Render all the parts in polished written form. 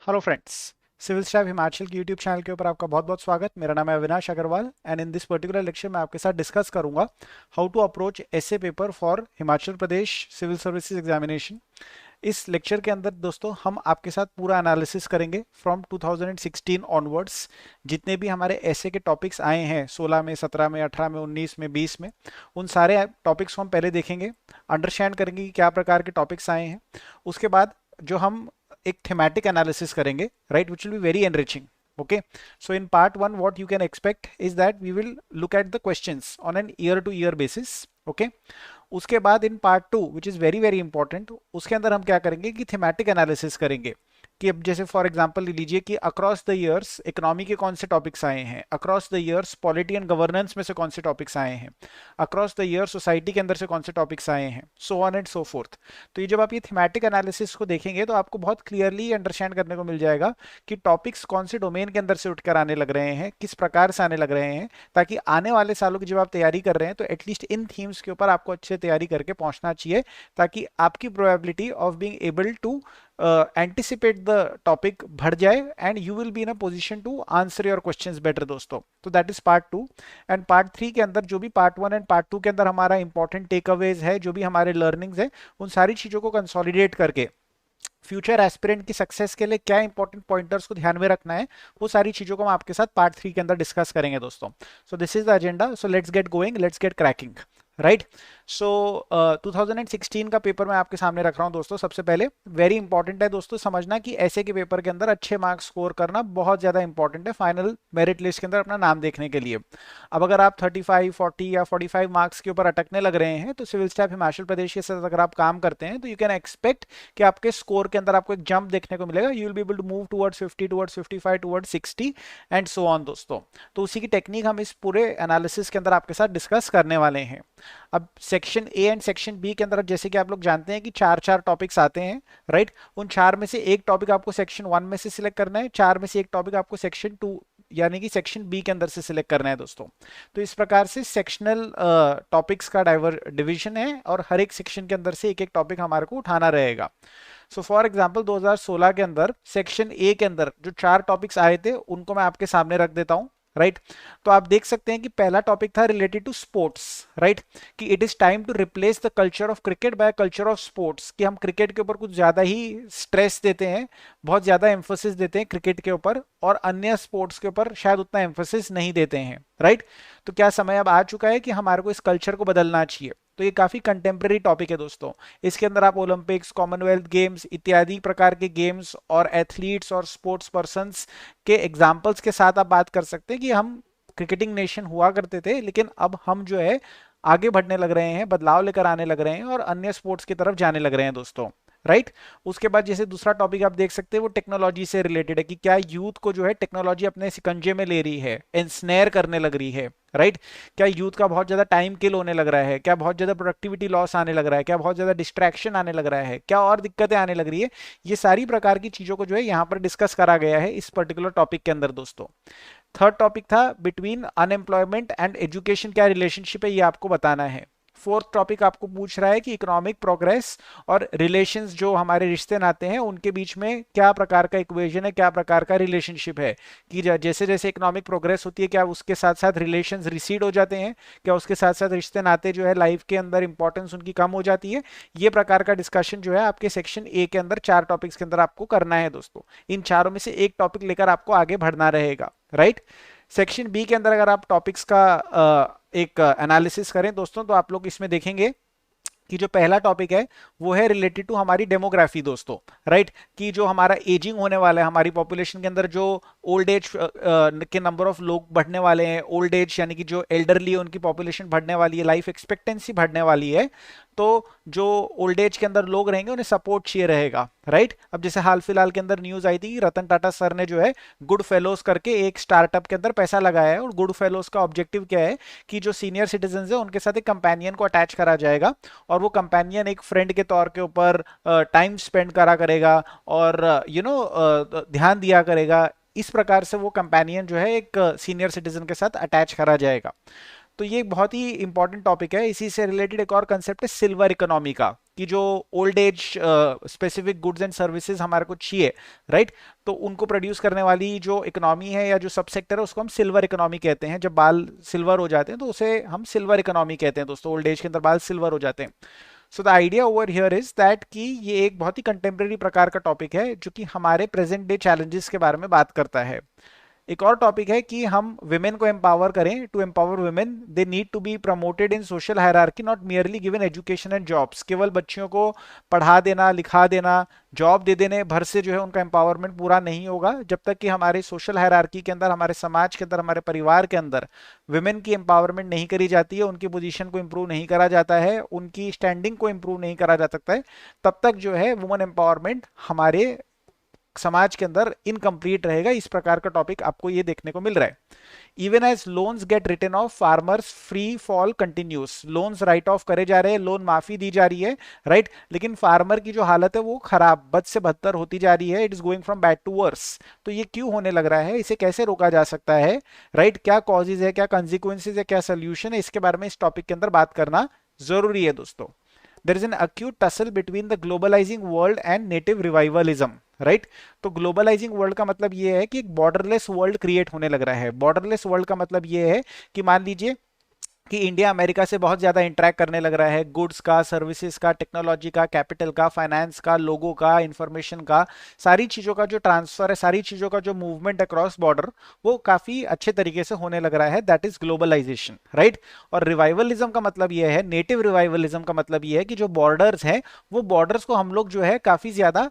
Hello friends, civil staff Himachal के YouTube channel के ऊपर आपका बहुत बहुत स्वागत। मेरा नाम है Avinash Agrawal and in this particular lecture मैं आपके साथ डिस्कस करूंगा how to approach essay paper for Himachal Pradesh civil services examination. इस लेक्चर के अंदर दोस्तों हम आपके साथ पूरा एनालिसिस करेंगे फ्रॉम 2016 ऑनवर्ड्स। जितने भी हमारे एसए के टॉपिक्स आए हैं 16 में, 17 में, 18 में, 19 में, 20 में, उन सारे टॉपिक्स को हम पहले देखेंगे, अंडरस्टैंड करेंगे कि क्या प्रकार के टॉपिक्स आए हैं। उसके बाद जो हम एक थेमेटिक एनालिसिस करेंगे, right, which will be very enriching. Okay, so in part one what you can expect is that we will look at the questions on an year to year basis. Okay, उसके बाद in part two which is very very important, उसके अंदर हम क्या करेंगे कि thematic analysis करेंगे कि अब जैसे फॉर एग्जांपल ले लीजिए कि अक्रॉस द ईयर्स इकोनॉमी के कौन से टॉपिक्स आए हैं, across the years polity and governance में से कौन से टॉपिक्स आए हैं, अक्रॉस द ईयर सोसाइटी के अंदर से कौन से टॉपिक्स आए हैं, so on and so fourth. तो ये जब आप ये थीमेटिक एनालिसिस को देखेंगे तो आपको बहुत क्लियरली अंडरस्टैंड करने को मिल जाएगा कि टॉपिक्स कौन से डोमेन के अंदर से उठकर आने लग रहे हैं, किस प्रकार से आने लग रहे हैं, ताकि आने वाले सालों की जब आप तैयारी कर रहे हैं तो एटलीस्ट इन थीम्स के ऊपर आपको अच्छे तैयारी करके पहुंचना चाहिए, ताकि आपकी probability of being able to anticipate the topic बढ़ जाए and you will be in a position to answer your questions better दोस्तों। तो that is part two. And part three के अंदर जो भी part one and part two के अंदर हमारा इंपॉर्टेंट टेक अवेज है, जो भी हमारे लर्निंग्स है, उन सारी चीजों को कंसोलिडेट करके फ्यूचर एस्पिरेंट की सक्सेस के लिए क्या इंपॉर्टेंट पॉइंटर्स को ध्यान में रखना है, वो सारी चीजों को हम आपके साथ पार्ट थ्री के अंदर डिस्कस करेंगे दोस्तों। So this is the agenda, so let's get going, let's get cracking, right. So 2016 का पेपर मैं आपके सामने रख रहा हूं दोस्तों। सबसे पहले वेरी इंपॉर्टेंट है दोस्तों समझना कि ऐसे के पेपर के अंदर अच्छे मार्क्स स्कोर करना बहुत ज्यादा इंपॉर्टेंट है फाइनल मेरिट लिस्ट के अंदर अपना नाम देखने के लिए। अब अगर आप 35, 40 या 45 मार्क्स के ऊपर अटकने लग रहे हैं तो सिविल स्टाफ हिमाचल प्रदेश के साथ अगर आप काम करते हैं तो यू कैन एक्सपेक्ट कि आपके स्कोर के अंदर आपको एक जंप देखने को मिलेगा। You will be able to move towards 50, towards 55, towards 60 and so on दोस्तों। तो उसी की टेक्निक हम इस पूरे एनालिसिस के अंदर आपके साथ डिस्कस करने वाले हैं। अब section A and section B के अंदर जैसे कि आप लोग जानते हैं कि चार चार टॉपिक्स आते हैं, राइट। उन चार में से एक टॉपिक आपको सेक्शन वन में से सिलेक्ट करना है, चार में से एक टॉपिक आपको सेक्शन टू यानी कि सेक्शन बी के अंदर से सिलेक्ट करना है दोस्तों। तो इस प्रकार से सेक्शनल टॉपिक्स का डिवीजन है और हर एक सेक्शन के अंदर से एक एक टॉपिक हमारे को उठाना रहेगा। सो फॉर एग्जांपल 2016 के अंदर सेक्शन ए के अंदर जो चार टॉपिक्स आए थे उनको मैं आपके सामने रख देता हूं, राइट। तो आप देख सकते हैं कि पहला टॉपिक था रिलेटेड टू स्पोर्ट्स, राइट, कि it is time to replace the culture of cricket by culture of sports, कि हम क्रिकेट के ऊपर कुछ ज्यादा ही स्ट्रेस देते हैं, बहुत ज्यादा एम्फोसिस देते हैं क्रिकेट के ऊपर और अन्य स्पोर्ट्स के ऊपर शायद उतना एम्फोसिस नहीं देते हैं, राइट। तो क्या समय अब आ चुका है कि हमारे को इस कल्चर को बदलना चाहिए। तो ये काफी कंटेम्प्रेरी टॉपिक है दोस्तों। इसके अंदर आप ओलंपिक्स, कॉमनवेल्थ गेम्स इत्यादि प्रकार के गेम्स और एथलीट्स और स्पोर्ट्स पर्संस के एग्जाम्पल्स के साथ आप बात कर सकते हैं कि हम क्रिकेटिंग नेशन हुआ करते थे, लेकिन अब हम जो है आगे बढ़ने लग रहे हैं, बदलाव लेकर आने लग रहे हैं और अन्य स्पोर्ट्स की तरफ जाने लग रहे हैं दोस्तों, राइट। उसके बाद जैसे दूसरा टॉपिक आप देख सकते हैं वो टेक्नोलॉजी से रिलेटेड है कि क्या यूथ को जो है टेक्नोलॉजी अपने सिकंजे में ले रही है, एंस्नेयर करने लग रही है, राइट। क्या यूथ का बहुत ज्यादा टाइम किल होने लग रहा है, क्या बहुत ज्यादा प्रोडक्टिविटी लॉस आने लग रहा है, क्या बहुत ज्यादा डिस्ट्रैक्शन आने लग रहा है, क्या और दिक्कतें आने लग रही है। ये सारी प्रकार की चीजों को जो है यहाँ पर डिस्कस करा गया है इस पर्टिकुलर टॉपिक के अंदर दोस्तों। थर्ड टॉपिक था बिटवीन अनएम्प्लॉयमेंट एंड एजुकेशन क्या रिलेशनशिप है, ये आपको बताना है। फोर्थ टॉपिक आपको पूछ रहा है कि इकोनॉमिक प्रोग्रेस और रिलेशंस जो हमारे रिश्ते नाते हैं उनके बीच में क्या प्रकार का इक्वेशन है, क्या प्रकार का रिलेशनशिप है, कि जैसे जैसे इकोनॉमिक प्रोग्रेस होती है क्या उसके साथ साथ रिलेशंस रिसीड हो जाते हैं, क्या उसके साथ साथ रिश्ते नाते जो है लाइफ के अंदर इंपॉर्टेंस उनकी कम हो जाती है। ये प्रकार का डिस्कशन जो है आपके सेक्शन ए के अंदर चार टॉपिक्स के अंदर आपको करना है दोस्तों। इन चारों में से एक टॉपिक लेकर आपको आगे बढ़ना रहेगा, राइट। सेक्शन बी के अंदर अगर आप टॉपिक्स का एक एनालिसिस करें दोस्तों तो आप लोग इसमें देखेंगे कि जो पहला टॉपिक है वो है रिलेटेड टू हमारी डेमोग्राफी दोस्तों, राइट, कि जो हमारा एजिंग होने वाला है, हमारी पॉपुलेशन के अंदर जो ओल्ड एज के नंबर ऑफ लोग बढ़ने वाले हैं, ओल्ड एज यानी कि जो एल्डरली है उनकी पॉपुलेशन बढ़ने वाली है, लाइफ एक्सपेक्टेंसी बढ़ने वाली है। तो जो ओल्ड एज के अंदर लोग रहेंगे उन्हें सपोर्ट चाहिए रहेगा, राइट। अब जैसे हाल फिलहाल के अंदर न्यूज आई थी कि रतन टाटा सर ने जो है गुड फेलोज करके एक स्टार्टअप के अंदर पैसा लगाया है और गुड फेलोज का ऑब्जेक्टिव क्या है कि जो सीनियर सिटीजन है उनके साथ एक कंपेनियन को अटैच करा जाएगा और वो कंपेनियन एक फ्रेंड के तौर के ऊपर टाइम स्पेंड करा करेगा और ध्यान दिया करेगा। इस प्रकार से वो कंपेनियन जो है एक सीनियर सिटीजन के साथ अटैच करा जाएगा। तो ये एक बहुत ही इंपॉर्टेंट टॉपिक है। इसी से रिलेटेड एक और कंसेप्ट है सिल्वर इकोनॉमी का, कि जो old age specific goods and services हमारे को चाहिए, राइट, तो उनको प्रोड्यूस करने वाली जो इकोनॉमी है या जो सब सेक्टर है उसको हम सिल्वर इकोनॉमी कहते हैं। जब बाल सिल्वर हो जाते हैं तो उसे हम सिल्वर इकोनॉमी कहते हैं दोस्तों, ओल्ड एज के अंदर बाल सिल्वर हो जाते हैं। So the idea over here is that कि ये एक बहुत ही कंटेम्प्रेरी प्रकार का टॉपिक है जो कि हमारे प्रेजेंट डे चैलेंजेस के बारे में बात करता है। एक और टॉपिक है कि हम विमेन को एम्पावर करें। To empower women they need to be promoted in social hierarchy, not merely given education and jobs. केवल बच्चियों को पढ़ा देना, लिखा देना, जॉब दे देने भर से जो है उनका एम्पावरमेंट पूरा नहीं होगा जब तक कि हमारे सोशल हायरार्की के अंदर, हमारे समाज के अंदर, हमारे परिवार के अंदर विमेन की एम्पावरमेंट नहीं करी जाती है, उनकी पोजीशन को इंप्रूव नहीं करा जाता है, उनकी स्टैंडिंग को इंप्रूव नहीं करा जा सकता है, तब तक जो है वुमेन एम्पावरमेंट हमारे समाज के अंदर इनकम्प्लीट रहेगा। इस प्रकार का टॉपिक आपको ये देखने को मिल रहा है। Even as loans get written off, farmers free fall continues. Loans write off करे जा रहे हैं, लोन माफी दी जा रही है, राइट, लेकिन फार्मर की जो हालत है वो खराब, बद से बदतर होती जा रही है। It is going from bad to worse. तो ये क्यों होने लग रहा है, इसे कैसे रोका जा सकता है, राइट, क्या कॉजेज है, क्या कंसिक्वेंसेज है, क्या सोल्यूशन है, इसके बारे में इस टॉपिक के अंदर बात करना जरूरी है दोस्तों। There is an acute tussle between the globalizing world and native revivalism, right, तो ग्लोबलाइजिंग वर्ल्ड का मतलब ये है कि एक बॉर्डरलेस वर्ल्ड क्रिएट होने लग रहा है। बॉर्डरलेस वर्ल्ड का मतलब ये है कि मान लीजिए कि इंडिया अमेरिका से बहुत ज्यादा इंटरेक्ट करने लग रहा है, गुड्स का, सर्विसेज का, टेक्नोलॉजी का, कैपिटल का, फाइनेंस का, लोगों का, इंफॉर्मेशन का, सारी चीजों का जो ट्रांसफर है, सारी चीजों का जो मूवमेंट अक्रॉस बॉर्डर, वो काफी अच्छे तरीके से होने लग रहा है। That is globalisation, right. और रिवाइवलिज्म का मतलब ये है, नेटिव रिवाइवलिज्म का मतलब ये है कि जो बॉर्डर्स हैं वो बॉर्डर्स को हम लोग जो है काफी ज्यादा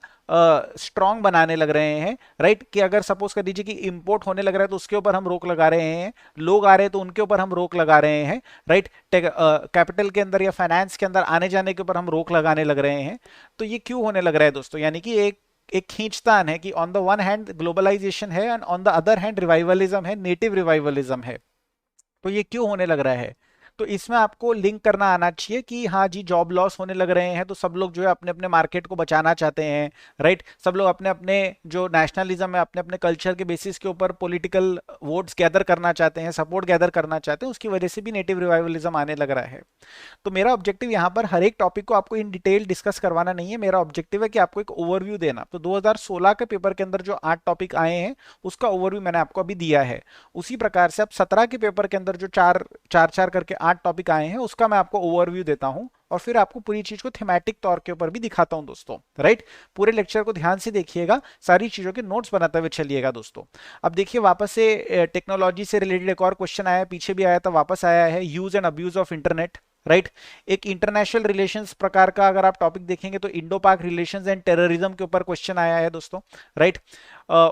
स्ट्रॉन्ग बनाने लग रहे हैं, राइट, कि अगर सपोज कर दीजिए कि इंपोर्ट होने लग रहा है तो उसके ऊपर हम रोक लगा रहे हैं, लोग आ रहे हैं तो उनके ऊपर हम रोक लगा रहे हैं, राइट, कैपिटल के अंदर या फाइनेंस के अंदर आने जाने के ऊपर हम रोक लगाने लग रहे हैं। तो ये क्यों होने लग रहा है दोस्तों, यानी कि एक खींचतान है कि on the one hand globalisation है and on the other hand revivalism है, नेटिव रिवाइवलिज्म है। तो ये क्यों होने लग रहा है, तो इसमें आपको लिंक करना आना चाहिए कि हाँ जी, जॉब लॉस होने लग रहे हैं तो सब लोग जो है अपने अपने मार्केट को बचाना चाहते हैं, राइट, सब लोग अपने अपने जो नेशनलिज्म है, अपने अपने कल्चर के बेसिस के ऊपर पॉलिटिकल वोट्स गैदर करना चाहते हैं, सपोर्ट गैदर करना चाहते हैं, उसकी वजह से भी नेटिव रिवाइवलिज्म आने लग रहा है। तो मेरा ऑब्जेक्टिव यहाँ पर हर एक टॉपिक को आपको इन डिटेल डिस्कस करवाना नहीं है, मेरा ऑब्जेक्टिव है कि आपको एक ओवरव्यू देना। तो 2016 के पेपर के अंदर जो 8 टॉपिक आए हैं उसका ओवरव्यू मैंने आपको अभी दिया है। उसी प्रकार से अब 17 के पेपर के अंदर जो चार चार करके 8 टॉपिक आए हैं उसका मैं आपको ओवरव्यू देता हूं और फिर आपको पूरी चीज को थीमेटिक तौर के ऊपर भी दिखाता हूं दोस्तों, राइट। पूरे लेक्चर को ध्यान से देखिएगा, सारी चीजों के नोट्स बनाते हुए चलिएगा दोस्तों। अब देखिए वापस से टेक्नोलॉजी से रिलेटेड एक और क्वेश्चन आया, पीछे भी आया था, वापस आया है, use and abuse of internet, right. एक इंटरनेशनल रिलेशंस प्रकार का अगर आप टॉपिक देखेंगे तो इंडो पाक रिलेशंस एंड टेररिज्म के ऊपर क्वेश्चन आया है दोस्तों, right.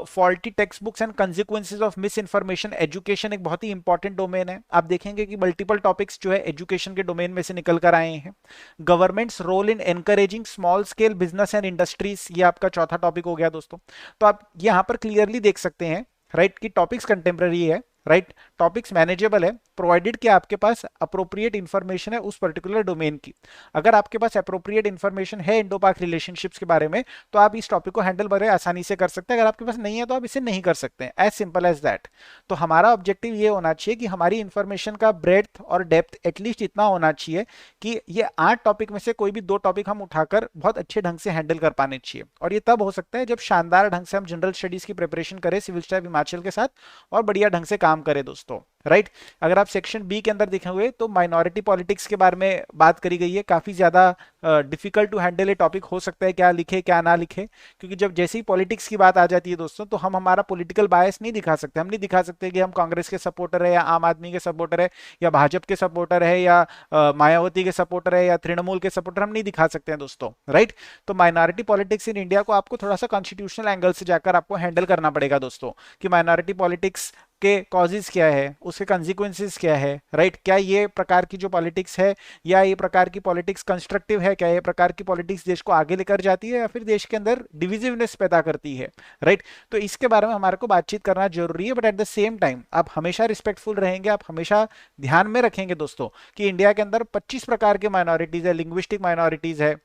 Faulty text books and consequences of miss information education एक बहुत ही इंपॉर्टेंट डोमेन है। आप देखेंगे कि मल्टीपल टॉपिक्स जो है एजुकेशन के डोमेन में से निकल कर आए हैं। Government's role in encouraging small scale business and industries, ये आपका चौथा टॉपिक हो गया दोस्तों। तो आप यहां पर क्लियरली देख सकते हैं, राइट, कि टॉपिक्स कंटेम्प्रेरी है, राइट, टॉपिक्स मैनेजेबल है, प्रोवाइडेड कि आपके पास अप्रोप्रिएट इंफॉर्मेशन है उस पर्टिकुलर डोमेन की। अगर आपके पास अप्रोप्रिएट इंफॉर्मेशन है इंडो पाक रिलेशनशिप्स के बारे में तो आप इस टॉपिक को हैंडल बड़े आसानी से कर सकते हैं, अगर आपके पास नहीं है तो आप इसे नहीं कर सकते हैं, एज सिंपल एज दैट। तो हमारा ऑब्जेक्टिव ये होना चाहिए कि हमारी इंफॉर्मेशन का ब्रेड्थ और डेप्थ एटलीस्ट इतना होना चाहिए कि ये 8 टॉपिक में से कोई भी 2 टॉपिक हम उठाकर बहुत अच्छे ढंग से हैंडल कर पाने चाहिए। और ये तब हो सकता है जब शानदार ढंग से हम जनरल स्टडीज की प्रिपरेशन करें सिविल स्टाफ हिमाचल के साथ और बढ़िया ढंग से काम करें दोस्तों, राइट। अगर आप सेक्शन बी के अंदर देखे हुए तो माइनॉरिटी पॉलिटिक्स के बारे में बात करी गई है, काफी ज्यादा difficult to handle a topic हो सकता है, क्या लिखे क्या ना लिखे, क्योंकि जब जैसे ही पॉलिटिक्स की बात आ जाती है दोस्तों तो हम हमारा पॉलिटिकल बायस नहीं दिखा सकते। हम नहीं दिखा सकते कि हम कांग्रेस के सपोर्टर है या आम आदमी के सपोर्टर है या भाजपा के सपोर्टर है या मायावती के सपोर्टर है या तृणमूल के सपोर्टर, हम नहीं दिखा सकते हैं दोस्तों, राइट। तो माइनॉरिटी पॉलिटिक्स इन इंडिया को आपको थोड़ा सा कॉन्स्टिट्यूशनल एंगल से जाकर आपको हैंडल करना पड़ेगा दोस्तों, कि माइनॉरिटी पॉलिटिक्स के कॉजेज क्या है, उसके कंसिक्वेंसेस क्या है, राइट। क्या ये प्रकार की जो पॉलिटिक्स है या ये प्रकार की पॉलिटिक्स कंस्ट्रक्टिव है, क्या ये प्रकार की पॉलिटिक्स देश को आगे लेकर जाती है या फिर देश के अंदर डिविजिवनेस पैदा करती है, राइट। तो इसके बारे में हमारे को बातचीत करना जरूरी है, but at the same time आप हमेशा रिस्पेक्टफुल रहेंगे, आप हमेशा ध्यान में रखेंगे दोस्तों कि इंडिया के अंदर 25 प्रकार के माइनॉरिटीज है, लिंग्विस्टिक माइनॉरिटीज है,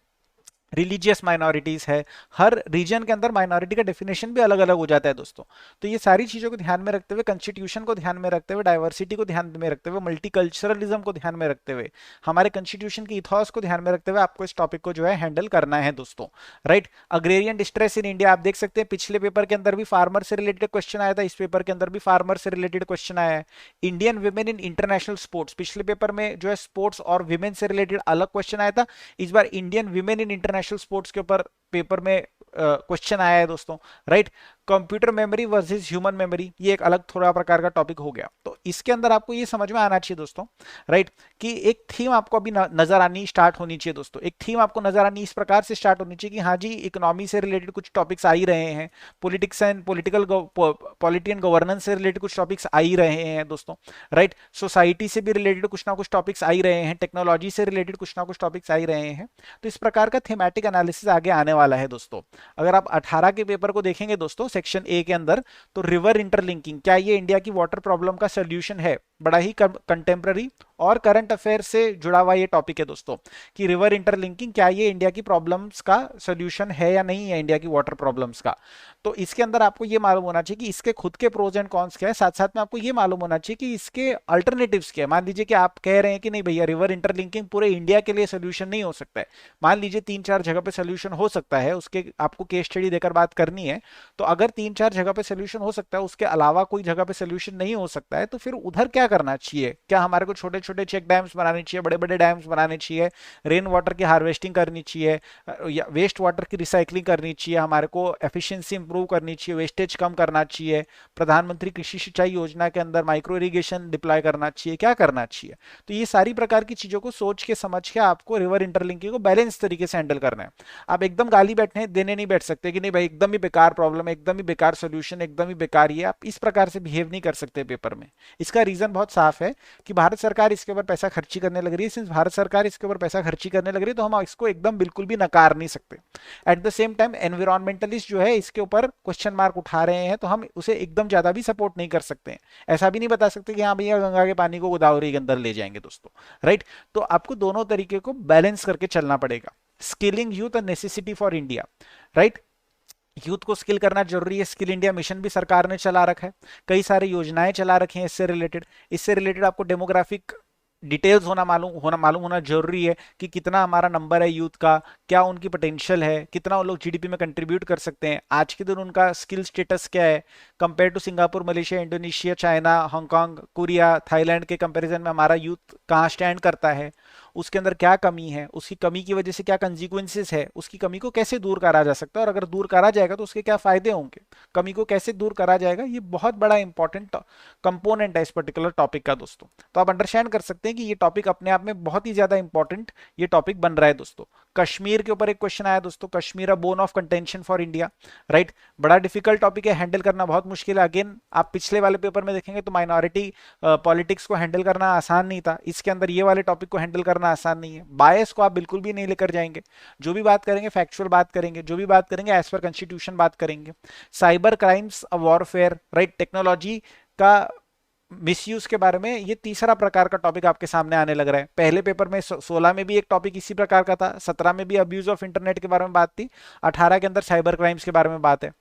रिलीजियस माइनॉरिटीज है, हर रीजन के अंदर माइनॉरिटी का डेफिनेशन भी अलग अलग हो जाता है दोस्तों। तो ये सारी चीजों को ध्यान में रखते हुए, कॉन्स्टिट्यूशन को ध्यान में रखते हुए, डाइवर्सिटी को ध्यान में रखते हुए, मल्टीकल्चरलिज्म को ध्यान में रखते हुए, हमारे कॉन्स्टिट्यूशन की इथॉस को ध्यान में रखते हुए आपको इस टॉपिक को जो है हैंडल करना है दोस्तों। Right, agrarian distress in India, आप देख सकते हैं पिछले पेपर के अंदर भी फार्मर से रिलेटेड क्वेश्चन आया था, इस पेपर के अंदर भी फार्मर से रिलेटेड क्वेश्चन आया है। Indian women in international sports, पिछले पेपर में जो है स्पोर्ट्स और विमेन से रिलेटेड अलग क्वेश्चन आया था, इस बार Indian women in international sports के ऊपर पेपर में क्वेश्चन आया है दोस्तों। Right, computer memory versus human memory, ये एक अलग थोड़ा प्रकार का टॉपिक हो गया। तो इसके अंदर आपको ये समझ में आना चाहिए दोस्तों, राइट, कि एक थीम आपको अभी नजर आनी स्टार्ट होनी चाहिए दोस्तों। एक थीम आपको नजर आनी इस प्रकार से स्टार्ट होनी चाहिए कि हाँ जी, इकोनॉमी से रिलेटेड कुछ टॉपिक्स आ ही रहे हैं, politics and polity and governance से रिलेटेड कुछ टॉपिक्स आ ही रहे हैं दोस्तों। राइट, सोसाइटी से भी रिलेटेड कुछ ना कुछ टॉपिक्स आ ही रहे हैं, टेक्नोलॉजी से रिलेटेड कुछ ना कुछ टॉपिक्स आ ही रहे हैं। तो इस प्रकार का थीमेटिक एनालिसिस आगे आने वाला है दोस्तों। अगर आप 18 के पेपर को देखेंगे दोस्तों, सेक्शन ए के अंदर, तो रिवर इंटरलिंकिंग, क्या ये इंडिया की वाटर प्रॉब्लम का सोल्यूशन है, बड़ा ही कंटेम्प्ररी और करंट अफेयर से जुड़ा हुआ ये टॉपिक है दोस्तों, कि रिवर इंटरलिंकिंग क्या ये इंडिया की प्रॉब्लम्स का सोल्यूशन है या नहीं है, इंडिया की वाटर प्रॉब्लम्स का। तो इसके अंदर आपको ये मालूम होना चाहिए कि इसके खुद के प्रोज एंड कॉन्स क्या है, साथ साथ में आपको ये मालूम होना चाहिए कि इसके अल्टरनेटिव्स क्या है। मान लीजिए कि आप कह रहे हैं कि नहीं भैया, रिवर इंटरलिंकिंग पूरे इंडिया के लिए सोल्यूशन नहीं हो सकता है, मान लीजिए 3-4 जगह पे सोल्यूशन हो सकता है, उसके आपको केस स्टडी देकर बात करनी है, तो अगर 3-4 जगह पे सोल्यूशन हो सकता है, उसके अलावा कोई जगह पे सोल्यूशन नहीं हो सकता है, तो फिर उधर क्या करना चाहिए? क्या हमारे को छोटे छोटे चेक डैम्स बनाने चाहिए, बड़े बड़े डैम्स बनाने चाहिए, रेन वाटर की हार्वेस्टिंग करनी चाहिए, या वेस्ट वाटर की रिसाइकलिंग करनी चाहिए, हमारे को एफिशिएंसी इंप्रूव करनी चाहिए, वेस्टेज कम करना चाहिए, प्रधानमंत्री कृषि सिंचाई योजना के अंदर माइक्रो इरिगेशन डिप्लॉय करना चाहिए, क्या करना चाहिए? तो ये सारी प्रकार की चीजों को सोच के समझ के आपको रिवर इंटरलिंकिंग को बैलेंस तरीके से हैंडल करना है। आप एकदम गाली बैठने देने नहीं बैठ सकते कि नहीं भाई एकदम ही बेकार प्रॉब्लम है, एकदम ही बेकार सोल्यूशन, एकदम ही बेकार, ये आप इस प्रकार से बिहेव नहीं कर सकते पेपर में। इसका रीजन बहुत साफ है कि भारत सरकार इसके ऊपर पैसा खर्ची करने लग रही है। सिंस भारत सरकार इसके ऊपर पैसा खर्ची करने लग रही है, तो हम इसको एकदम बिल्कुल भी नकार नहीं सकते। At the same time environmentalist जो है इसके ऊपर क्वेश्चन मार्क उठा रहे हैं, तो हम उसे एकदम ज्यादा भी सपोर्ट नहीं कर सकते हैं। ऐसा भी नहीं बता सकते कि हाँ भैया गंगा के पानी को गोदावरी के अंदर ले जाएंगे दोस्तों। राइट, तो आपको दोनों तरीके को बैलेंस करके चलना पड़ेगा। Skilling youth a necessity for India. Right, youth को स्किल करना जरूरी है। स्किल इंडिया मिशन भी सरकार ने चला रखा है, कई सारी योजनाएं चला रखी हैं इससे रिलेटेड आपको डेमोग्राफिक डिटेल्स होना जरूरी है कि कितना हमारा नंबर है यूथ का, क्या उनकी पोटेंशियल है, कितना उन लोग जीडीपी में कंट्रीब्यूट कर सकते हैं, आज के दिन उनका स्किल स्टेटस क्या है compare to Singapore, Malaysia, Indonesia, China, Hong Kong, Korea, Thailand के कंपैरिजन में हमारा यूथ कहाँ स्टैंड करता है, उसके अंदर क्या कमी है, उसकी कमी की वजह से क्या कंसिक्वेंसेस है, उसकी कमी को कैसे दूर करा जा सकता है, और अगर दूर करा जाएगा तो उसके क्या फायदे होंगे, कमी को कैसे दूर करा जाएगा, ये बहुत बड़ा इंपॉर्टेंट कंपोनेंट है इस पर्टिकुलर टॉपिक का दोस्तों। तो आप अंडरस्टैंड कर सकते हैं कि ये टॉपिक अपने आप में बहुत ही ज्यादा इंपॉर्टेंट ये टॉपिक बन रहा है दोस्तों। कश्मीर के ऊपर एक क्वेश्चन आया दोस्तों, Kashmir a bone of contention for India. Right, बड़ा डिफिकल्ट टॉपिक है, हैंडल करना बहुत मुश्किल है। अगेन आप पिछले वाले पेपर में देखेंगे तो माइनॉरिटी पॉलिटिक्स को हैंडल करना आसान नहीं था, इसके अंदर ये वाले टॉपिक को हैंडल करना आसान नहीं है। बायस को आप बिल्कुल भी नहीं लेकर जाएंगे, जो भी बात करेंगे फैक्चुअल बात करेंगे, जो भी बात करेंगे एज पर कॉन्स्टिट्यूशन बात करेंगे। Cyber crimes warfare, right, technology का मिसयूज के बारे में ये तीसरा प्रकार का टॉपिक आपके सामने आने लग रहा है। पहले पेपर में 16 में भी एक टॉपिक इसी प्रकार का था, 17 में भी अब्यूज ऑफ इंटरनेट के बारे में बात थी, 18 के अंदर साइबर क्राइम्स के बारे में बात है।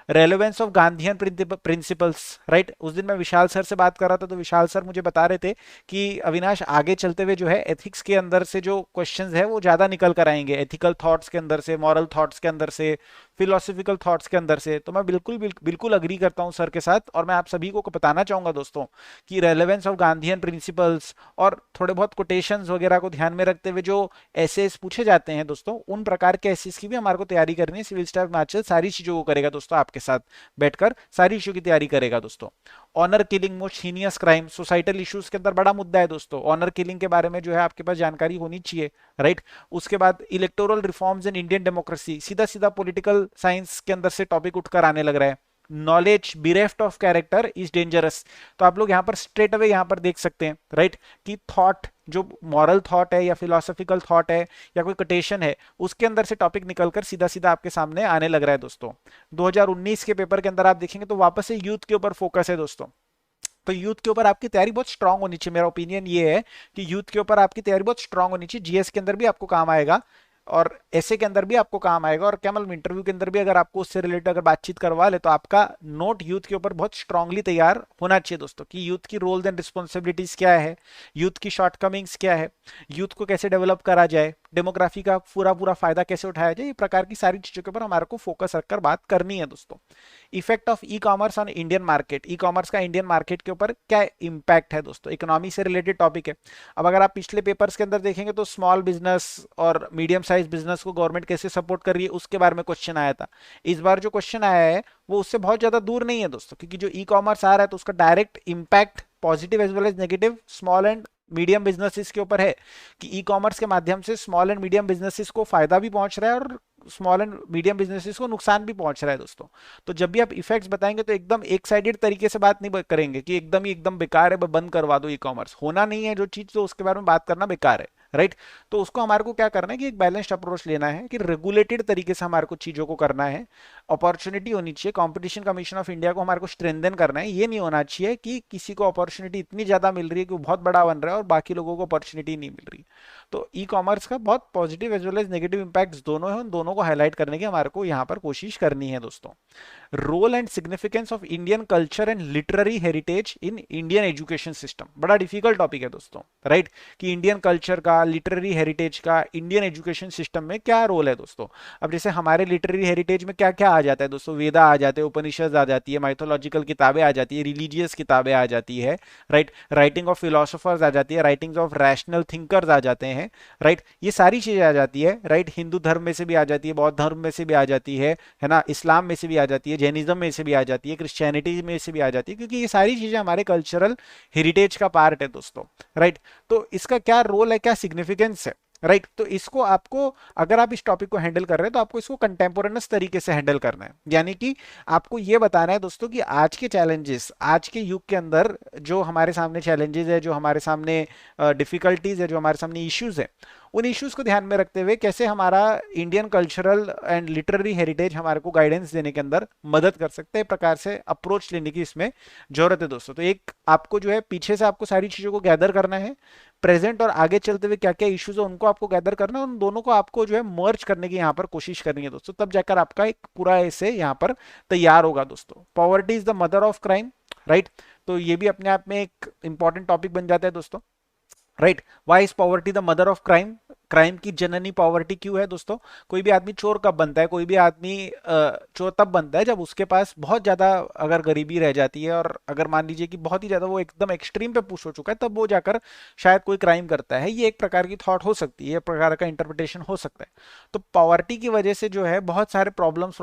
Relevance of Gandhian principles. Right, उस दिन मैं विशाल सर से बात कर रहा था, तो विशाल सर मुझे बता रहे थे कि अविनाश आगे चलते हुए जो है एथिक्स के अंदर से जो क्वेश्चंस है वो ज्यादा निकल कर आएंगे, एथिकल थॉट्स के अंदर से, मॉरल थॉट्स के अंदर से, फिलोसफिकल थॉट्स के अंदर से। तो मैं बिल्कुल अग्री करता हूं सर के साथ, और मैं आप सभी को बताना चाहूंगा दोस्तों कि रेलेवेंस ऑफ गांधीयन प्रिंसिपल्स और थोड़े बहुत कोटेशंस वगैरह को ध्यान में रखते हुए जो एसेस पूछे जाते हैं दोस्तों, उन प्रकार के एसेस की भी हमारे को तैयारी करनी है। सिविल स्टाफ हिमाचल सारी चीजों को करेगा दोस्तों, आपके साथ बैठकर सारी इश्यू की तैयारी करेगा दोस्तों। Honour killing most heinous crime, societal issues के अंदर बड़ा मुद्दा है दोस्तों, ऑनर किलिंग के बारे में जो है आपके पास जानकारी होनी चाहिए। राइट, उसके बाद electoral reforms in Indian democracy, सीधा सीधा पॉलिटिकल साइंस के अंदर से टॉपिक उठकर आने लग रहा है। Knowledge bereft of character is dangerous, तो आप लोग यहां पर स्ट्रेट अवे यहां पर देख सकते हैं। राइट, कि थॉट जो मॉरल थॉट है या फिलोसफिकल थॉट है या कोई कोटेशन है, उसके अंदर से टॉपिक निकलकर सीधा सीधा आपके सामने आने लग रहा है दोस्तों। 2019 के पेपर के अंदर आप देखेंगे तो वापस से यूथ के ऊपर फोकस है दोस्तों। तो यूथ के ऊपर आपकी तैयारी बहुत स्ट्रांग होनी चाहिए। मेरा ओपिनियन ये है कि यूथ के ऊपर आपकी तैयारी बहुत स्ट्रांग होनी चाहिए, जीएस के अंदर भी आपको काम आएगा। और ऐसे के अंदर भी आपको काम आएगा, और क्या मतलब इंटरव्यू के अंदर भी अगर आपको उससे रिलेटेड अगर बातचीत करवा ले तो आपका नोट यूथ के ऊपर बहुत स्ट्रांगली तैयार होना चाहिए दोस्तों, कि यूथ की रोल्स एंड रिस्पॉन्सिबिलिटीज क्या है, यूथ की शॉर्टकमिंग्स क्या है, यूथ को कैसे डेवलप करा जाए, डेमोग्राफी का पूरा पूरा फायदा कैसे उठाया जाए, ये प्रकार की सारी चीजों के ऊपर हमारे को फोकस रखकर बात करनी है दोस्तों। Effect of e commerce on Indian market, E commerce का इंडियन मार्केट के ऊपर क्या इम्पैक्ट है दोस्तों, इकोनॉमी से रिलेटेड टॉपिक है। अब अगर आप पिछले पेपर्स के अंदर देखेंगे तो स्मॉल बिजनेस और मीडियम साइज बिजनेस को गवर्नमेंट कैसे सपोर्ट कर रही है उसके बारे में क्वेश्चन आया था। इस बार जो क्वेश्चन आया है वो उससे बहुत ज्यादा दूर नहीं है दोस्तों, क्योंकि जो ई कॉमर्स आ रहा है तो उसका direct impact positive as well as negative small and medium businesses के ऊपर है, कि ई कॉमर्स के माध्यम से स्मॉल एंड मीडियम बिजनेसेस को फायदा भी पहुंच रहा है और स्मॉल एंड मीडियम बिजनेसेस को नुकसान भी पहुंच रहा है दोस्तों। तो जब भी आप इफेक्ट्स बताएंगे तो एकदम एक साइडेड तरीके से बात नहीं करेंगे कि एकदम ही एकदम बेकार है, बंद करवा दो ई कॉमर्स, होना नहीं है जो चीज, तो उसके बारे में बात करना बेकार है, राइट। तो उसको हमारे को क्या करना है कि एक बैलेंस्ड अप्रोच लेना है, कि रेगुलेटेड तरीके से हमारे को चीजों को करना है, अपॉर्चुनिटी होनी चाहिए, कंपटीशन कमीशन ऑफ इंडिया को हमारे को स्ट्रेंथन करना है। ये नहीं होना चाहिए कि किसी को अपॉर्चुनिटी इतनी ज्यादा मिल रही है कि वो बहुत बड़ा बन रहा है और बाकी लोगों को अपॉर्चुनिटी नहीं मिल रही। तो ई कॉमर्स का बहुत positive as well as negative impacts दोनों है, उन दोनों को हाईलाइट करने की हमारे को यहाँ पर कोशिश करनी है दोस्तों। Role and significance of Indian culture and literary heritage in Indian education system, बड़ा डिफिकल्ट टॉपिक है दोस्तों, राइट, कि इंडियन कल्चर का, लिटरेरी हेरिटेज का इंडियन एजुकेशन सिस्टम में क्या रोल है दोस्तों। अब जैसे हमारे लिटरेरी हेरिटेज में क्या क्या आ जाता है दोस्तों, वेदा आ जाते हैं, उपनिषद आ जाती है, माइथोलॉजिकल किताबें आ जाती है, रिलीजियस किताबें आ जाती है, राइट, राइटिंग ऑफ फिलोसोफर्स आ जाती है, राइटिंग्स ऑफ रैशनल थिंकर्स आ जाते हैं, राइट, ये सारी चीजें आ जाती है, राइट, हिंदू धर्म में से भी आ जाती है, बौद्ध धर्म में से भी आ जाती है ना, इस्लाम में से भी आ जाती है, जैनिज्म में से भी आ जाती है, क्रिश्चियनिटी में से भी आ जाती है, क्योंकि ये सारी चीजें हमारे कल्चरल हेरिटेज का पार्ट है दोस्तों, राइट। तो इसका क्या रोल है, क्या सिग्निफिकेंस है, राइट। तो इसको आपको, अगर आप इस टॉपिक को हैंडल कर रहे हैं तो आपको इसको कंटेम्पोरेनस तरीके से हैंडल करना है, यानी कि आपको ये बताना है दोस्तों कि आज के चैलेंजेस, आज के युग के अंदर जो हमारे सामने चैलेंजेस है, जो हमारे सामने डिफिकल्टीज है, जो हमारे सामने इश्यूज है, उन इश्यूज को ध्यान में रखते हुए कैसे हमारा Indian cultural and literary heritage हमारे को गाइडेंस देने के अंदर मदद कर सकते हैं, प्रकार से अप्रोच लेने की इसमें जरूरत है दोस्तों। तो एक आपको जो है पीछे से आपको सारी चीजों को गैदर करना है, प्रेजेंट और आगे चलते हुए क्या क्या इश्यूज है उनको आपको गैदर करना है, उन दोनों को आपको जो है मर्ज करने की यहाँ पर कोशिश करनी है दोस्तों, तब जाकर आपका एक पूरा ऐसे यहाँ पर तैयार होगा दोस्तों। Poverty is the mother of crime, right, तो ये भी अपने आप में एक इंपॉर्टेंट टॉपिक बन जाता है दोस्तों, right. Why is poverty the mother of crime, crime की जननी पॉवर्टी क्यों है दोस्तों। कोई भी आदमी चोर कब बनता है, कोई भी आदमी चोर तब बनता है जब उसके पास बहुत ज्यादा अगर गरीबी रह जाती है, और अगर मान लीजिए कि बहुत ही ज्यादा वो एकदम एक्सट्रीम पे पुश हो चुका है, तब वो जाकर शायद कोई क्राइम करता है। ये एक प्रकार की थॉट हो सकती है, एक प्रकार का इंटरप्रिटेशन हो सकता है। तो पॉवर्टी की वजह से जो है बहुत सारे प्रॉब्लम्स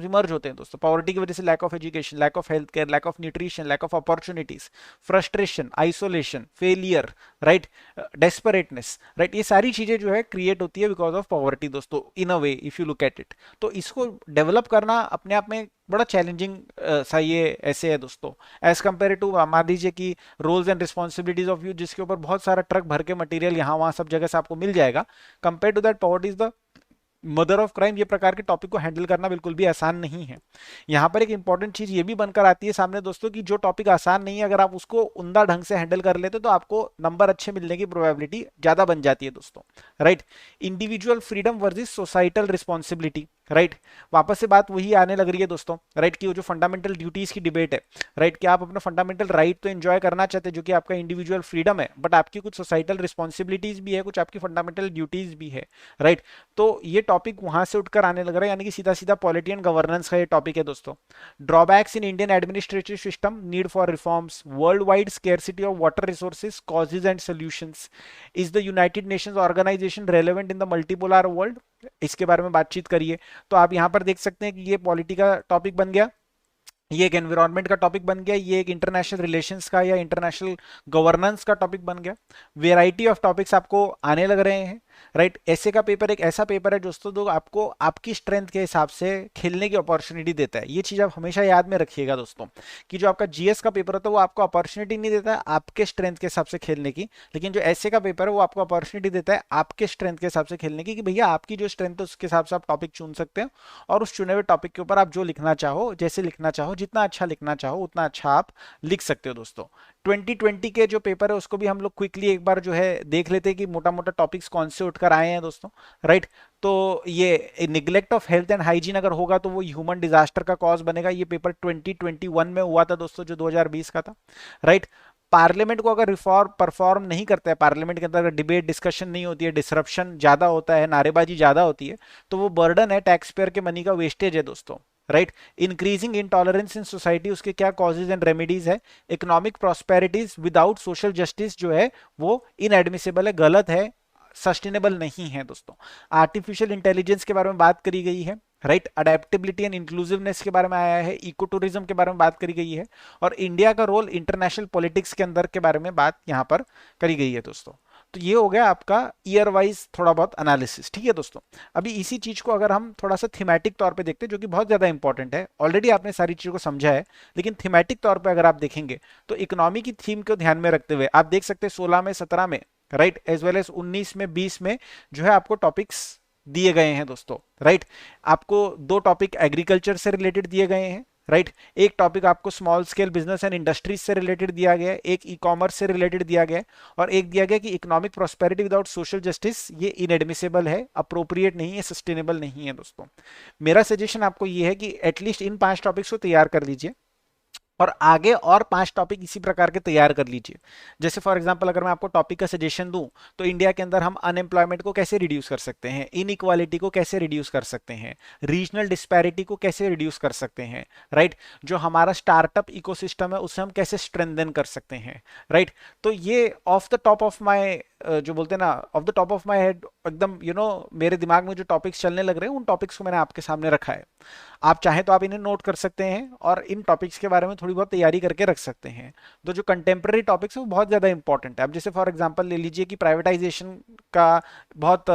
इमर्ज होते हैं दोस्तों। पॉवर्टी की वजह से lack of education, lack of health care, lack of nutrition, lack of opportunities, frustration, isolation, failure, right, desperateness, right, ये सारी चीजें जो है क्रिएट होती है बिकॉज ऑफ पॉवर्टी दोस्तों, in a way if you look at it. तो इसको डेवलप करना अपने आप में बड़ा चैलेंजिंग सा ये ऐसे है दोस्तों, एज कंपेयर टू मान लीजिए कि roles and responsibilities of you, जिसके ऊपर बहुत सारा ट्रक भर के मटेरियल यहाँ वहां सब जगह से आपको मिल जाएगा, compare to that poverty is the mother of crime. ये प्रकार के टॉपिक को हैंडल करना बिल्कुल भी आसान नहीं है। यहाँ पर एक इंपॉर्टेंट चीज ये भी बनकर आती है सामने दोस्तों, कि जो टॉपिक आसान नहीं है अगर आप उसको उमदा ढंग से हैंडल कर लेते तो आपको नंबर अच्छे मिलने की प्रोबेबिलिटी ज्यादा बन जाती है दोस्तों, right. Individual freedom versus societal responsibility, right, वापस से बात वही आने लग रही है दोस्तों, राइट, कि वो जो फंडामेंटल ड्यूटीज की डिबेट है, राइट, कि आप अपना फंडामेंटल राइट तो एंजॉय करना चाहते हैं जो कि आपका इंडिविजुअल फ्रीडम है, बट आपकी कुछ सोसाइटल रिस्पॉन्सिबिलिटीज भी है, कुछ आपकी फंडामेंटल ड्यूटीज भी है, राइट। तो ये टॉपिक वहां से उठकर आने लग रहा है, यानी कि सीधा सीधा पॉलिटी एंड गवर्नेंस का ये टॉपिक है दोस्तों। Drawbacks in Indian administrative system, need for reforms, world wide scarcity of water resources, causes and solutions, is the United Nations organisation relevant in the multipolar world, इसके बारे में बातचीत करिए। तो आप यहां पर देख सकते हैं कि ये पॉलिटी का टॉपिक बन गया, ये एक एनवायरनमेंट का टॉपिक बन गया, ये एक इंटरनेशनल रिलेशंस का या इंटरनेशनल गवर्नेंस का टॉपिक बन गया। वेराइटी ऑफ टॉपिक्स आपको आने लग रहे हैं, राइट। ऐसे का पेपर एक ऐसा पेपर है दोस्तों जो आपको आपकी स्ट्रेंथ के हिसाब से खेलने की अपॉर्चुनिटी देता है। ये चीज आप हमेशा याद में रखिएगा दोस्तों, कि जो आपका जीएस का पेपर होता है वो आपको अपॉर्चुनिटी नहीं देता है आपके स्ट्रेंथ के हिसाब से खेलने की, लेकिन जो ऐसे का पेपर है वो आपको अपॉर्चुनिटी देता है आपके स्ट्रेंथ के हिसाब से खेलने की, कि भैया आपकी जो स्ट्रेंथ है उसके हिसाब से आप टॉपिक चुन सकते हैं, और उस चुने हुए टॉपिक के ऊपर आप जो लिखना चाहो, जैसे लिखना चाहो, जितना अच्छा लिखना चाहो उतना अच्छा आप लिख सकते हो दोस्तों। 2020 के जो पेपर है उसको भी हम लोग क्विकली एक बार जो है देख लेते हैं कि मोटा मोटा टॉपिक्स कौन से उठकर आए हैं दोस्तों, राइट। तो ये neglect of health and hygiene अगर होगा तो वो ह्यूमन डिजास्टर का कॉज बनेगा। ये पेपर 2021 में हुआ था दोस्तों, जो 2020 का था, राइट। पार्लियामेंट को अगर रिफॉर्म परफॉर्म नहीं करता है, पार्लियामेंट के अंदर अगर डिबेट डिस्कशन नहीं होती है, डिसरप्शन ज्यादा होता है, नारेबाजी ज्यादा होती है, तो वो बर्डन है, टैक्स पेयर के मनी का वेस्टेज है दोस्तों, right. Increasing intolerance in society, उसके क्या कॉजेज एंड रेमेडीज है। Economic prosperities without social justice जो है वो इनएडमिसिबल है, गलत है, सस्टेनेबल नहीं है दोस्तों। आर्टिफिशियल इंटेलिजेंस के बारे में बात करी गई है, राइट। अडेप्टेबिलिटी एंड इंक्लूसिवनेस के बारे में आया है, इको टूरिज्म के बारे में बात करी गई है, और इंडिया का रोल इंटरनेशनल पॉलिटिक्स के अंदर के बारे में बात यहां पर करी गई है दोस्तों। तो ये हो गया आपका ईयर वाइज थोड़ा बहुत एनालिसिस, ठीक है दोस्तों। अभी इसी चीज को अगर हम थोड़ा सा थीमेटिक तौर पे देखते हैं, जो कि बहुत ज्यादा इंपॉर्टेंट है, ऑलरेडी आपने सारी चीजों को समझा है, लेकिन थीमेटिक तौर पे अगर आप देखेंगे तो इकोनॉमी की थीम को ध्यान में रखते हुए आप देख सकते हैं 16 में, 17 में, राइट, एज वेल एज 19 में, 20 में जो है आपको टॉपिक्स दिए गए हैं दोस्तों, राइट। आपको 2 टॉपिक एग्रीकल्चर से रिलेटेड दिए गए हैं, राइट। एक टॉपिक आपको small scale business and industries से रिलेटेड दिया गया है, एक ई कॉमर्स से रिलेटेड दिया गया है, और एक दिया गया कि economic prosperity without social justice ये इनएडमिसिबल है, अप्रोप्रिएट नहीं है, सस्टेनेबल नहीं है दोस्तों। मेरा सजेशन आपको ये है कि एटलीस्ट इन 5 टॉपिक्स को तैयार कर लीजिए, और आगे और 5 टॉपिक इसी प्रकार के तैयार कर लीजिए। जैसे फॉर एग्जांपल अगर मैं आपको टॉपिक का सजेशन दूं तो इंडिया के अंदर हम अनएम्प्लॉयमेंट को कैसे रिड्यूस कर सकते हैं, इनइक्वालिटी को कैसे रिड्यूस कर सकते हैं, रीजनल डिस्पैरिटी को कैसे रिड्यूस कर सकते हैं, राइट। जो हमारा स्टार्टअप इकोसिस्टम है उसे हम कैसे स्ट्रेंथन कर सकते हैं, राइट। तो ये of the top of my जो बोलते हैं ना, of the top of my head, एकदम मेरे दिमाग में जो टॉपिक्स चलने लग रहे हैं उन टॉपिक्स को मैंने आपके सामने रखा है। आप चाहें तो आप इन्हें नोट कर सकते हैं और इन टॉपिक्स के बारे में थोड़ी बहुत तैयारी करके रख सकते हैं। तो जो कंटेम्प्रेरी टॉपिक्स है वो बहुत ज़्यादा इंपॉर्टेंट है। अब जैसे फॉर एग्जांपल ले लीजिए कि प्राइवेटाइजेशन का बहुत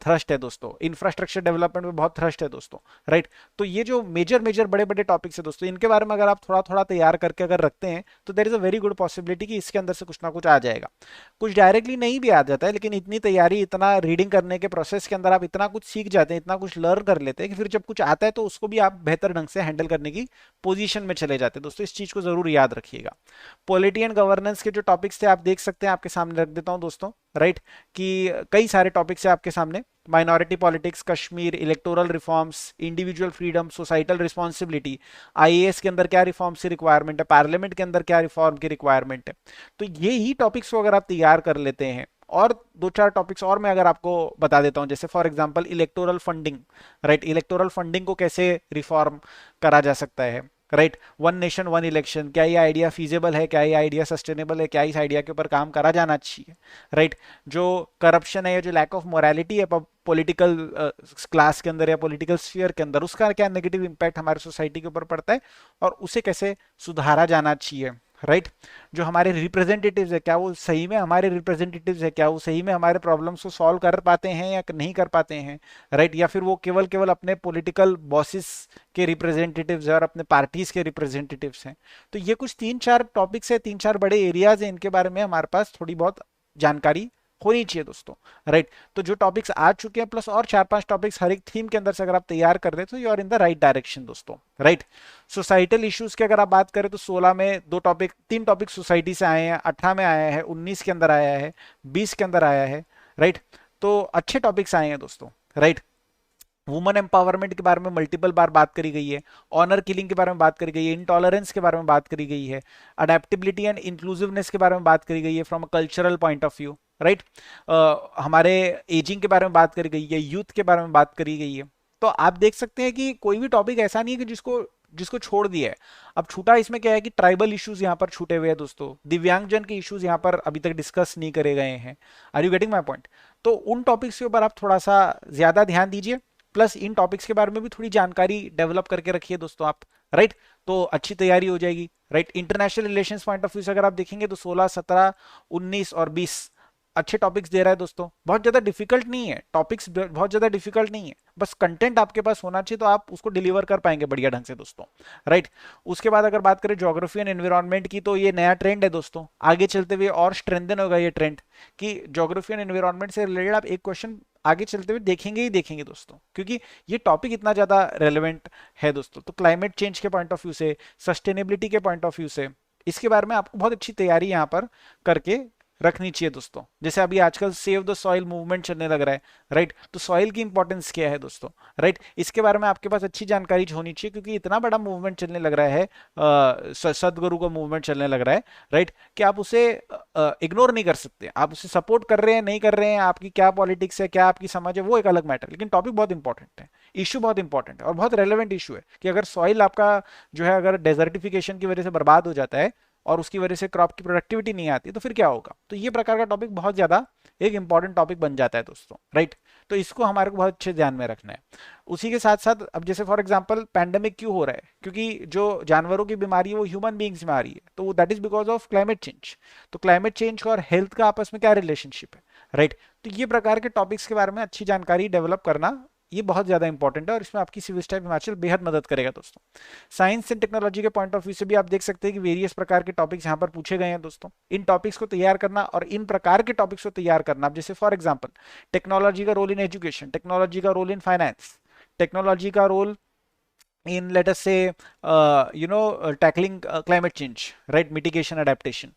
थ्रस्ट है दोस्तों, इंफ्रास्ट्रक्चर डेवलपमेंट में बहुत थ्रस्ट है दोस्तों, राइट। तो ये जो मेजर मेजर बड़े बड़े टॉपिक्स है दोस्तों, इनके बारे में अगर आप थोड़ा थोड़ा तैयार करके अगर रखते हैं तो there is a very good possibility कि इसके अंदर से कुछ ना कुछ आ जाएगा। कुछ डायरेक्टली नहीं भी आ जाता है, लेकिन इतनी तैयारी, इतना रीडिंग करने के प्रोसेस के अंदर आप इतना कुछ सीख जाते हैं, इतना कुछ लर्न कर लेते हैं कि फिर जब कुछ आता है तो उसको भी आप बेहतर ढंग से हैंडल करने की पोजीशन में चले जाते हैं दोस्तों। इस चीज को जरूर याद रखिएगा। पॉलिटी एंड गवर्नेंस के जो टॉपिक्स थे आप देख सकते हैं, आपके सामने रख देता हूं दोस्तों, राइट। कि कई सारे टॉपिक्स है आपके सामने, minority politics, Kashmir, electoral reforms, individual freedom, societal responsibility, IAS के अंदर क्या रिफॉर्म्स की रिक्वायरमेंट है, पार्लियामेंट के अंदर क्या रिफॉर्म की रिक्वायरमेंट है। तो ये ही टॉपिक्स को अगर आप तैयार कर लेते हैं, और 2-4 टॉपिक्स और मैं अगर आपको बता देता हूं, जैसे for example electoral funding, right. Electoral funding को कैसे रिफॉर्म करा जा सकता है, right. One nation one election, क्या ये आइडिया फीजेबल है, क्या ये आइडिया सस्टेनेबल है, क्या इस आइडिया के ऊपर काम करा जाना चाहिए, राइट। जो करप्शन है या जो लैक ऑफ मोरालिटी है पॉलिटिकल क्लास के अंदर या पॉलिटिकल स्फीयर के अंदर, उसका क्या नेगेटिव इंपैक्ट हमारे सोसाइटी के ऊपर पड़ता है और उसे कैसे सुधारा जाना चाहिए, राइट। जो हमारे रिप्रेजेंटेटिव्स है, क्या वो सही में हमारे रिप्रेजेंटेटिव्स है, क्या वो सही में हमारे प्रॉब्लम्स को सॉल्व कर पाते हैं या नहीं कर पाते हैं, राइट। या फिर वो केवल केवल अपने पॉलिटिकल बॉसेस के रिप्रेजेंटेटिव्स है और अपने पार्टीज के रिप्रेजेंटेटिव्स हैं। तो ये कुछ 3-4 टॉपिक्स है, 3-4 बड़े एरियाज है, इनके बारे में हमारे पास थोड़ी बहुत जानकारी होनी चाहिए दोस्तों, राइट। तो जो टॉपिक्स आ चुके हैं प्लस और 4-5 टॉपिक्स हर एक थीम के अंदर से अगर आप तैयार कर रहे तो you are in the right direction दोस्तों, राइट। सोसाइटल इश्यूज की अगर आप बात करें तो 16 में 3 टॉपिक सोसाइटी से आए हैं, 18 में आया है, 19 के अंदर आया है, 20 के अंदर आया है, राइट। तो अच्छे टॉपिक्स आए हैं दोस्तों, राइट। वुमन एम्पावरमेंट के बारे में मल्टीपल बार बात करी गई है, ऑनर किलिंग के बारे में बात करी गई है, इंटॉलरेंस के बारे में बात करी गई है, अडेप्टेबिलिटी एंड इंक्लूसिवनेस के बारे में बात करी गई है from a cultural point of view, right. हमारे एजिंग के बारे में बात करी गई है, यूथ के बारे में बात करी गई है। तो आप देख सकते हैं कि कोई भी टॉपिक ऐसा नहीं है कि जिसको जिसको छोड़ दिया है। अब छूटा इसमें क्या है कि ट्राइबल इश्यूज यहाँ पर छूटे हुए हैं दोस्तों, दिव्यांगजन के इश्यूज यहाँ पर अभी तक डिस्कस नहीं करे गए हैं। Are you getting my point? तो उन टॉपिक्स के ऊपर आप थोड़ा सा ज्यादा ध्यान दीजिए, प्लस इन टॉपिक्स के बारे में भी थोड़ी जानकारी डेवलप करके रखिए दोस्तों आप, राइट। तो अच्छी तैयारी हो जाएगी, right. International relations point of view से अगर आप देखेंगे तो 16, 17, 19 और 20 अच्छे टॉपिक्स दे रहा है दोस्तों। बहुत ज्यादा डिफिकल्ट नहीं है टॉपिक्स, बहुत ज्यादा डिफिकल्ट नहीं है, बस कंटेंट आपके पास होना चाहिए तो आप उसको डिलीवर कर पाएंगे बढ़िया ढंग से दोस्तों, राइट। उसके बाद अगर बात करें ज्योग्राफी एंड एनवायरनमेंट की, तो ये नया ट्रेंड है दोस्तों, आगे चलते हुए और स्ट्रेंथन होगा ये ट्रेंड कि ज्योग्राफी एंड एनवायरनमेंट से रिलेटेड आप एक क्वेश्चन आगे चलते हुए देखेंगे ही देखेंगे दोस्तों, क्योंकि ये टॉपिक इतना ज्यादा रेलेवेंट है दोस्तों। तो क्लाइमेट चेंज के पॉइंट ऑफ व्यू से, सस्टेनेबिलिटी के पॉइंट ऑफ व्यू से, इसके बारे में आपको बहुत अच्छी तैयारी यहाँ पर करके रखनी चाहिए दोस्तों। जैसे अभी आजकल सेव द सॉइल मूवमेंट चलने लग रहा है, राइट? तो सॉइल की इंपॉर्टेंस क्या है दोस्तों, राइट? इसके बारे में आपके पास अच्छी जानकारी होनी चाहिए, क्योंकि इतना बड़ा मूवमेंट चलने लग रहा है, सदगुरु का मूवमेंट चलने लग रहा है, राइट? कि आप उसे इग्नोर नहीं कर सकते। आप उसे सपोर्ट कर रहे हैं नहीं कर रहे हैं, आपकी क्या पॉलिटिक्स है, क्या आपकी समझ है, वो एक अलग मैटर, लेकिन टॉपिक बहुत इंपॉर्टेंट है, इशू बहुत इंपॉर्टेंट है और बहुत रेलेवेंट इशू है कि अगर सॉइल आपका जो है अगर डेजर्टिफिकेशन की वजह से बर्बाद हो जाता है और उसकी वजह से क्रॉप की प्रोडक्टिविटी नहीं आती तो फिर क्या होगा। तो ये प्रकार का टॉपिक बहुत ज्यादा एक इंपॉर्टेंट टॉपिक बन जाता है दोस्तों, राइट? तो इसको हमारे को बहुत अच्छे ध्यान में रखना है। उसी के साथ साथ अब जैसे फॉर एग्जांपल पैंडेमिक क्यों हो रहा है, क्योंकि जो जानवरों की बीमारी है वो ह्यूमन बींग्स में आ रही है, तो that is because of climate change. तो क्लाइमेट चेंज और हेल्थ का आपस में क्या रिलेशनशिप है, राइट? तो ये प्रकार के टॉपिक्स के बारे में अच्छी जानकारी डेवलप करना ये बहुत ज्यादा इंपॉर्टेंट है और इसमें आपकी सिविल स्टाइप हिमाचल बेहद मदद करेगा दोस्तों। साइंस एंड टेक्नोलॉजी के पॉइंट ऑफ व्यू से भी आप देख सकते हैं कि वेरियस प्रकार के टॉपिक्स यहाँ पर पूछे गए हैं दोस्तों। इन टॉपिक्स को तैयार करना और इन प्रकार के टॉपिक्स को तैयार करना, अब जैसे फॉर एग्जांपल टेक्नोलॉजी का रोल इन एजुकेशन, टेक्नोलॉजी का रोल इन फाइनेंस, टेक्नोलॉजी का role in let us say tackling climate change, right? Mitigation, adaptation।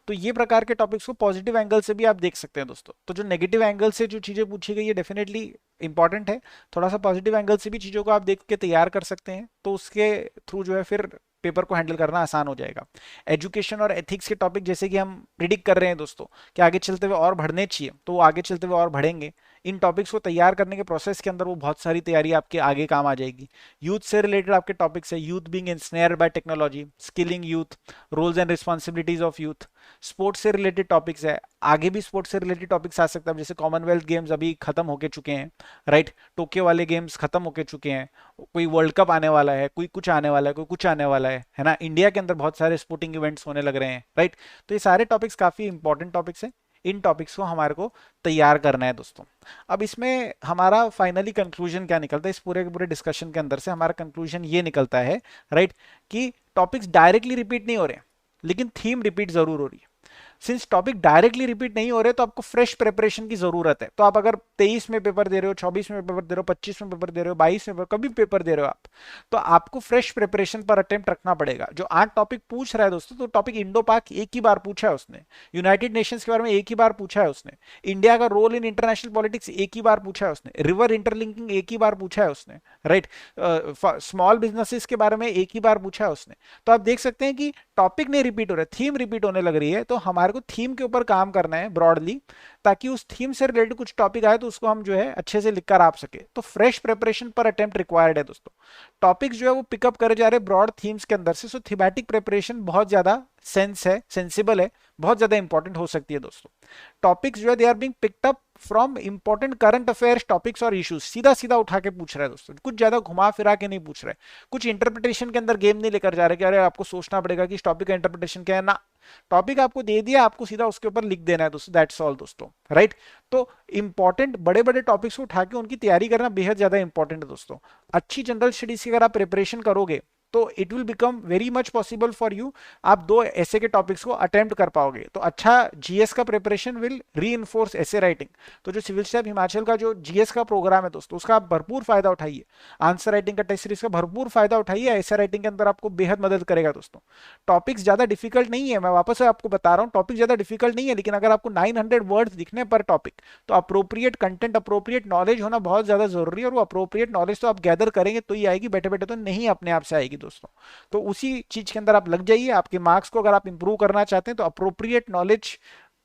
तो ये प्रकार के टॉपिक्स को पॉजिटिव एंगल से भी आप देख सकते हैं दोस्तों। तो जो नेगेटिव एंगल से जो चीजें पूछी गई है डेफिनेटली इंपॉर्टेंट है, थोड़ा सा पॉजिटिव एंगल से भी चीजों को आप देख के तैयार कर सकते हैं, तो उसके थ्रू जो है फिर पेपर को हैंडल करना आसान हो जाएगा। एजुकेशन और एथिक्स के टॉपिक जैसे कि हम प्रिडिक्ट कर रहे हैं दोस्तों कि आगे चलते हुए और बढ़ने चाहिए, तो वो आगे चलते हुए और बढ़ेंगे। इन टॉपिक्स को तैयार करने के प्रोसेस के अंदर वो बहुत सारी तैयारी आपके आगे काम आ जाएगी। यूथ से रिलेटेड आपके टॉपिक्स है, youth being inspired by technology, skilling youth, roles and responsibilities of youth. Sports से रिलेटेड टॉपिक्स है, आगे भी स्पोर्ट्स से रिलेटेड टॉपिक्स आ सकता है, जैसे कॉमनवेल्थ गेम्स अभी खत्म होके चुके हैं, राइट? टोक्यो वाले गेम्स खत्म होके चुके हैं, कोई वर्ल्ड कप आने वाला है, कोई कुछ आने वाला है, कोई कुछ आने वाला है ना? इंडिया के अंदर बहुत सारे स्पोर्टिंग इवेंट्स होने लग रहे हैं, राइट? तो ये सारे टॉपिक्स काफी इंपॉर्टेंट टॉपिक्स हैं, इन टॉपिक्स को हमारे को तैयार करना है दोस्तों। अब इसमें हमारा फाइनली कंक्लूजन क्या निकलता है, इस पूरे के पूरे डिस्कशन के अंदर से हमारा कंक्लूजन ये निकलता है, राइट, कि टॉपिक्स डायरेक्टली रिपीट नहीं हो रहे लेकिन थीम रिपीट जरूर हो रही है। सिंस टॉपिक डायरेक्टली रिपीट नहीं हो रहे तो आपको फ्रेश प्रिपरेशन की जरूरत है। तो आप अगर 23 में पेपर दे रहे हो, 24 में पेपर दे रहे हो, 25 में पेपर दे रहे हो, 22 में कभी पेपर दे रहे हो आप, तो आपको फ्रेश प्रिपरेशन पर अटेम्प्ट रखना पड़ेगा। जो 8 टॉपिक पूछ रहा है दोस्तों, तो टॉपिक इंडो पाक एक ही बार पूछा है उसने, यूनाइटेड नेशंस के बारे में एक ही बार पूछा है उसने, इंडिया का रोल इन इंटरनेशनल पॉलिटिक्स एक ही बार पूछा है उसने, रिवर इंटरलिंकिंग एक ही बार पूछा है उसने, राइट? स्मॉल बिजनेसेस के बारे में एक ही बार पूछा है उसने। तो आप देख सकते हैं कि टॉपिक नहीं रिपीट हो रहा है, थीम रिपीट होने लग रही है। तो हमारे को थीम के ऊपर काम करना है ब्रॉडली, ताकि उस थीम से रिलेटेड कुछ टॉपिक आए तो उसको हम जो है अच्छे से लिखकर आप सके। तो फ्रेश प्रिपरेशन पर अटेम्प्ट रिक्वायर्ड है दोस्तों। टॉपिक्स जो है वो पिकअप करे जा रहे हैं ब्रॉड थीम्स के अंदर से, सो थीमेटिक प्रिपरेशन बहुत ज्यादा सेंसिबल है, बहुत ज्यादा इंपॉर्टेंट हो सकती है दोस्तों। टॉपिक्स जो है they are being picked up from important current affairs topics और इश्यूज, सीधा सीधा उठा के पूछ रहा है दोस्तों, कुछ ज्यादा घुमा फिरा के नहीं पूछ रहा है, कुछ इंटरप्रिटेशन के अंदर गेम नहीं लेकर जा रहे कि अरे आपको सोचना पड़ेगा कि इस टॉपिक का इंटरप्रिटेशन क्या है ना। टॉपिक आपको दे दिया, आपको सीधा उसके ऊपर लिख देना है दोस्तों, दैट्स ऑल दोस्तों, राइट? तो इंपॉर्टेंट बड़े बड़े टॉपिक्स को उठा के उनकी तैयारी करना बेहद ज्यादा इंपॉर्टेंट है दोस्तों। अच्छी जनरल स्टडीज की अगर आप प्रिपरेशन करोगे तो it will become very much possible for you, आप 2 ऐसे के टॉपिक्स को अटेम्प्ट कर पाओगे। तो अच्छा जीएस का प्रिपरेशन विल री इन्फोर्स ऐसे राइटिंग। तो जो सिविल स्टाइप हिमाचल का जो जीएस का प्रोग्राम है दोस्तों, उसका आप भरपूर फायदा उठाइए, आंसर राइटिंग का टेस्ट सीरीज का भरपूर फायदा उठाइए, ऐसे राइटिंग के अंदर आपको बेहद मदद करेगा दोस्तों। टॉपिक्स ज्यादा डिफिकल्ट नहीं है, मैं वापस से आपको बता रहा हूँ, टॉपिक ज्यादा डिफिकल्ट नहीं है, लेकिन अगर आपको 900 वर्ड्स दिखने पर टॉपिक, तो अप्रोप्रिएट कंटेंट, अप्रोप्रिएट नॉलेज होना बहुत ज्यादा जरूरी है। और वो अप्रोप्रिएट नॉलेज तो आप गैदर करेंगे तो ही आएगी, बैठे बैठे तो नहीं अपने आप से आएगी दोस्तों। तो उसी चीज के अंदर आप लग जाइए। आपके मार्क्स को अगर आप इंप्रूव करना चाहते हैं तो अप्रोप्रिएट नॉलेज,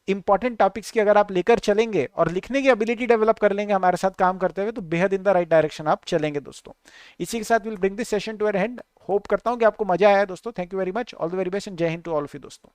इंपॉर्टेंट टॉपिक्स की अगर आप लेकर चलेंगे और लिखने की एबिलिटी डेवलप कर लेंगे हमारे साथ काम करते हुए, तो बेहद इन द राइट डायरेक्शन आप चलेंगे दोस्तों। इसी के साथ will bring this session to an end. Hope करता हूं कि आपको मजा आया दोस्तों। Thank you very much, all the very best and Jai Hind to all of you दोस्तों।